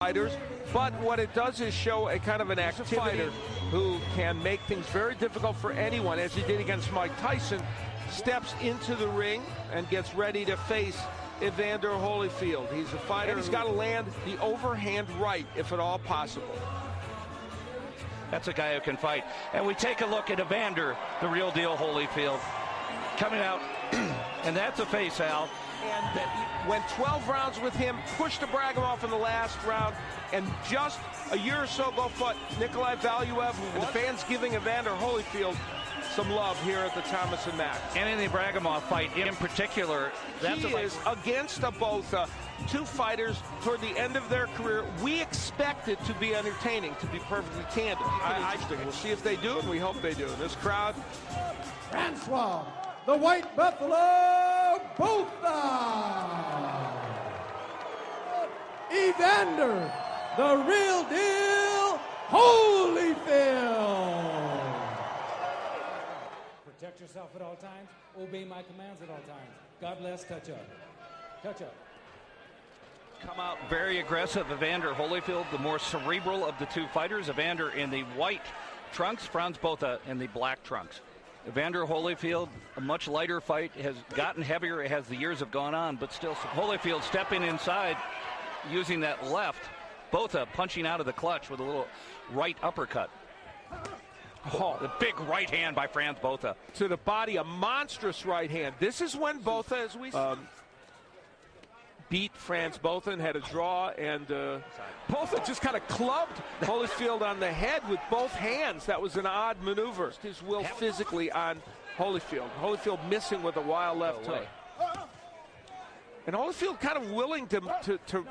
fighters, but what it does is show a kind of an activity who can make things very difficult for anyone, as he did against Mike Tyson. Steps into the ring and gets ready to face Evander Holyfield. He's a fighter. He's got to land the overhand right, if at all possible. That's a guy who can fight. And we take a look at Evander, the real deal Holyfield, coming out, and that's a face, Al. And went 12 rounds with him, pushed Abragamov in the last round, and just a year or so ago fought Nikolai Valuev, and the fans giving Evander Holyfield some love here at the Thomas & Mack. And in the Abragamov fight in particular, that's he is against a Botha, two fighters toward the end of their career. We expect it to be entertaining, to be perfectly candid. We'll see if they do, and we hope they do. This crowd. Francois, the White Buffalo Botha. Evander, the real deal Holyfield. Protect yourself at all times. Obey my commands at all times. God bless. Touch up. Touch up. Come out very aggressive. Evander Holyfield, the more cerebral of the two fighters. Evander in the white trunks, Francois Botha in the black trunks. Evander Holyfield, a much lighter fight, has gotten heavier as the years have gone on, but still Holyfield stepping inside, using that left. Botha punching out of the clutch with a little right uppercut. Oh, the big right hand by Francois Botha. To the body, a monstrous right hand. This is when Botha, as we beat Francois Botha and had a draw, and Botha just kind of clubbed Holyfield on the head with both hands. That was an odd maneuver. His will physically on Holyfield. Holyfield missing with a wild left hook. And Holyfield kind of willing to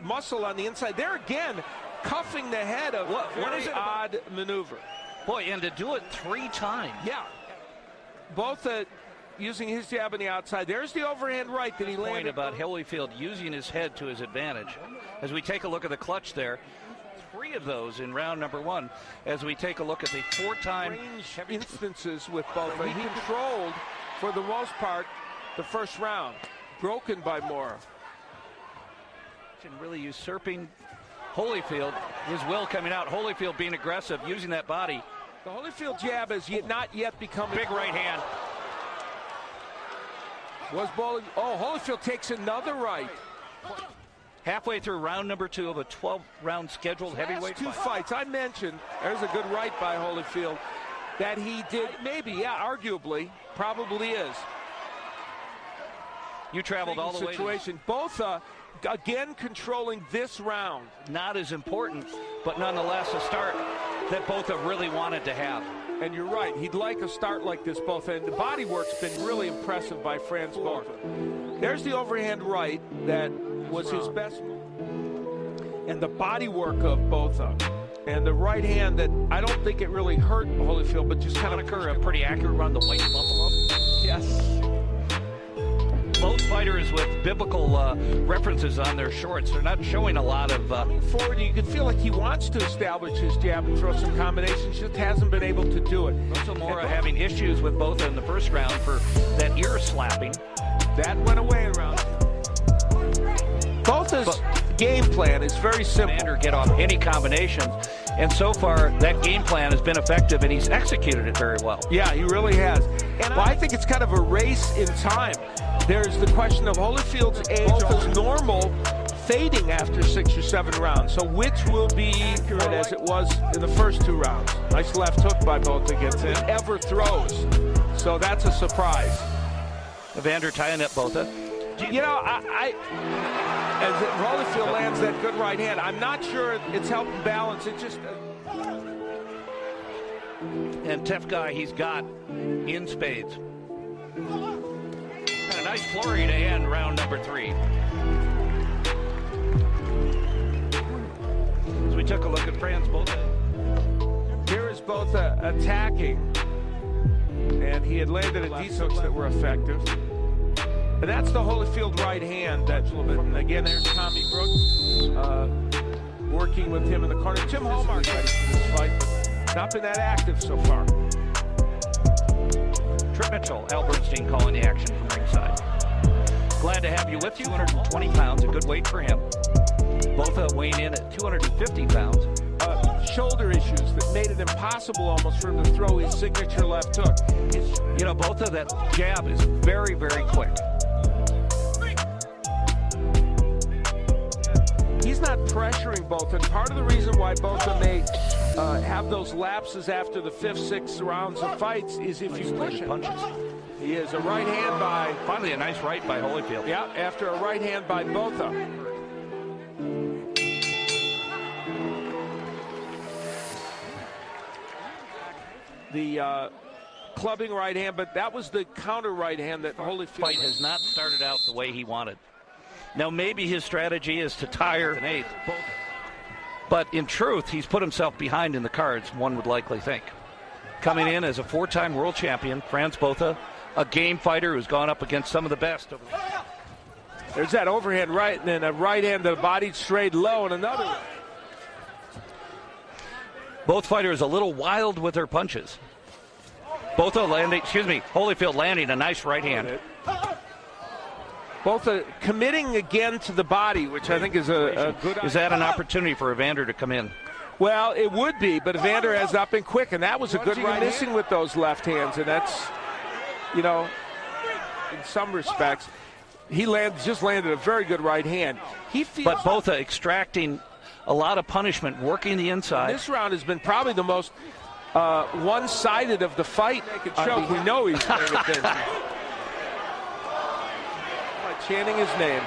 muscle on the inside. There again, cuffing the head of what is an odd maneuver. Boy, and to do it 3 times. Yeah. Botha using his jab on the outside. There's the overhand right that he landed. Point about Holyfield using his head to his advantage. As we take a look at the clutch there, 3 of those in round number 1. As we take a look at the 4-time instances with Botha, he controlled, for the most part, the first round. Broken by Mora. And really usurping Holyfield, his will coming out. Holyfield being aggressive, using that body. The Holyfield jab has not yet become big right hand. Holyfield takes another right. Halfway through round number 2 of a 12-round scheduled heavyweight fight. 2 fights I mentioned. There's a good right by Holyfield that he did. Maybe, yeah, arguably, probably is. You traveled all the way. Situation. Botha again controlling this round. Not as important, but nonetheless a start that Botha really wanted to have. And you're right, he'd like a start like this, Botha. And the body work's been really impressive by Francois Botha. There's the overhand right that was his best. And the body work of Botha. And the right hand that I don't think it really hurt Holyfield, but just kind of a pretty accurate run, the White Buffalo. Yes. Both fighters with biblical references on their shorts. They're not showing a lot of forward. You could feel like he wants to establish his jab and throw some combinations, just hasn't been able to do it. Also Mora having issues with Botha in the first round for that ear slapping. That went away in round 2. Botha's game plan is very simple. Evander get off any combinations, and so far that game plan has been effective, and he's executed it very well. Yeah, he really has. And I think it's kind of a race in time. There's the question of Holyfield's age, Botha's normal, fading after 6 or 7 rounds. So which will be accurate as it was in the first 2 rounds? Nice left hook by Botha gets in. Ever throws. So that's a surprise. Evander tying up Botha. You know, as Holyfield lands that good right hand, I'm not sure it's helping balance. It just... And tough guy he's got in spades. And a nice flurry to end round number 3. As we took a look at Francois Botha. Here is Botha attacking. And he had landed a deep hooks that were effective. And that's the Holyfield right hand. That's a little bit. And again, there's Tommy Brooks working with him in the corner. Tim Hallmark ready for this fight. Not been that active so far. Trip Mitchell, Al Bernstein calling the action from ringside. Glad to have you with you. 220 pounds, a good weight for him. Botha weighing in at 250 pounds. Shoulder issues that made it impossible almost for him to throw his signature left hook. You know, Botha, that jab is very, very quick. He's not pressuring Botha, and part of the reason why Botha may have those lapses after the 5th, 6th rounds of fights is if you push him. Punches. He is a right hand by... Finally, a nice right by Holyfield. Yeah, after a right hand by Botha. The clubbing right hand, but that was the counter right hand that Holyfield... Fight has not started out the way he wanted. Now, maybe his strategy is to tire an 8th. But in truth, he's put himself behind in the cards, one would likely think. Coming in as a 4-time world champion, Francois Botha, a game fighter who's gone up against some of the best. There's that overhand right, and then a right hand to the body straight low, and another one. Both fighters a little wild with their punches. Holyfield landing a nice right hand. Botha committing again to the body, which I think is a good... Is that an opportunity for Evander to come in? Well, it would be, but Evander has not been quick, and that was a good right missing with those left hands, and that's, you know, in some respects, he just landed a very good right hand. But Botha extracting a lot of punishment, working the inside. This round has been probably the most one-sided of the fight. We know he's paying attention. Chanting his name.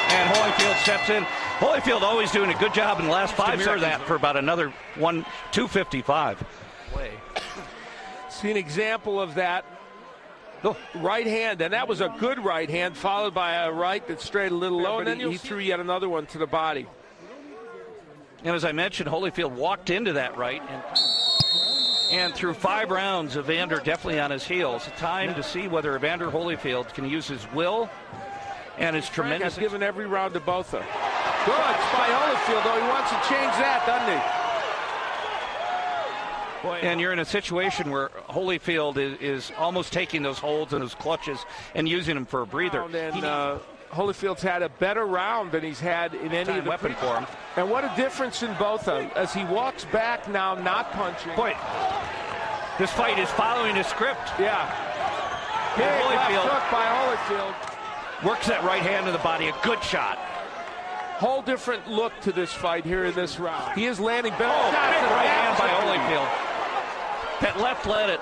And Holyfield steps in. Holyfield always doing a good job in the last 5 seconds that for about another 255. See an example of that. The right hand, and that was a good right hand, followed by a right that strayed a little low, and then he threw yet another one to the body. And as I mentioned, Holyfield walked into that right, and through 5 rounds, Evander definitely on his heels. Time to see whether Evander Holyfield can use his will and his tremendous... Frank has given every round to Botha. Good by Holyfield, though. He wants to change that, doesn't he? And you're in a situation where Holyfield is almost taking those holds and those clutches and using them for a breather. And Holyfield's had a better round than he's had in any of the weapon for him. And what a difference in Botha as he walks back now, not punching. Boy, this fight is following a script. Yeah. Big left hook by Holyfield. Works that right hand to the body, a good shot. Whole different look to this fight here in this round. He is landing better shots. Big right hand by Holyfield. That left led it.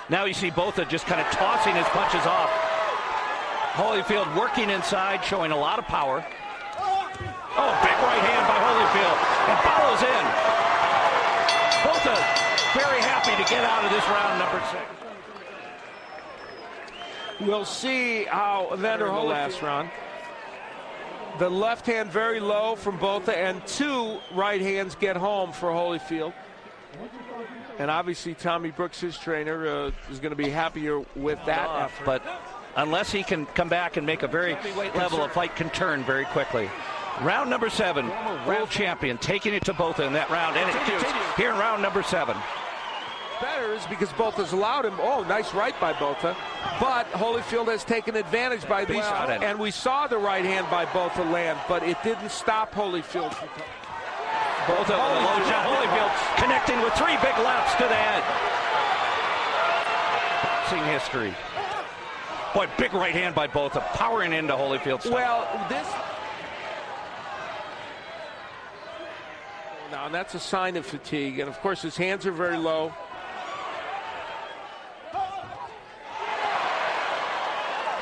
Now you see Botha just kind of tossing his punches off. Holyfield working inside, showing a lot of power. Oh, big right hand by Holyfield. And follows in. Botha very happy to get out of this round number 6. We'll see how Evander Holyfield last round. The left hand very low from Botha, and 2 right hands get home for Holyfield. And obviously Tommy Brooks, his trainer, is going to be happier with that effort. But unless he can come back and make a very level of fight can turn very quickly. Round number 7, world champion taking it to Botha in that round, and it continues here in round number 7. Better is because Botha's allowed him. Oh, nice right by Botha. But Holyfield has taken advantage by these. And we saw the right hand by Botha land, but it didn't stop Holyfield from Botha with a low shot. Holyfield connecting with 3 big lefts to the head. Boxing history. Boy, big right hand by Botha, powering into Holyfield's stomach. Well, this... Now, that's a sign of fatigue. And, of course, his hands are very low.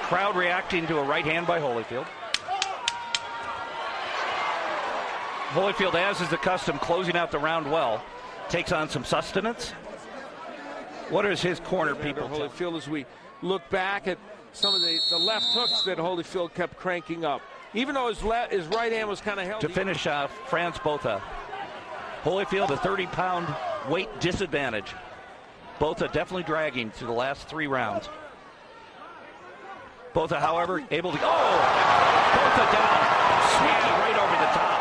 Crowd reacting to a right hand by Holyfield. Holyfield, as is the custom, closing out the round well. Takes on some sustenance. What is his corner people? Holyfield, as we look back at some of the left hooks that Holyfield kept cranking up. Even though his right hand was kind of held. To finish off, Francois Botha. Holyfield, a 30-pound weight disadvantage. Botha definitely dragging through the last 3 rounds. Botha, however, able to go. Oh! Botha down. Sneaky right over the top.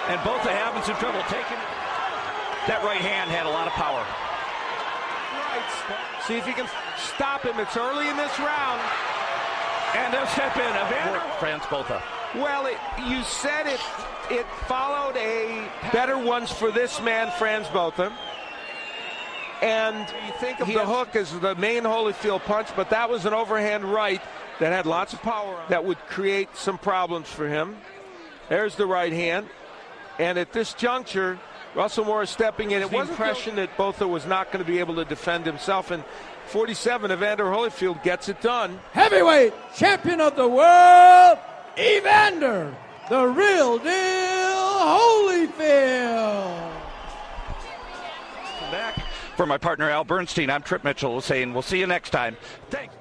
And Botha having some trouble taking it. That right hand had a lot of power. See if he can stop him. It's early in this round. And they'll step in. Evander. Francois Botha. Well, you said it followed a better ones for this man, Francois Botha. And you think of the hook as the main Holyfield punch, but that was an overhand right that had lots of power that would create some problems for him. There's the right hand. And at this juncture, Russell Moore is stepping in. It was the impression that Botha was not going to be able to defend himself. And 47, Evander Holyfield gets it done. Heavyweight champion of the world, Evander, the real deal Holyfield. Back for my partner Al Bernstein, I'm Trip Mitchell saying we'll see you next time. Thanks.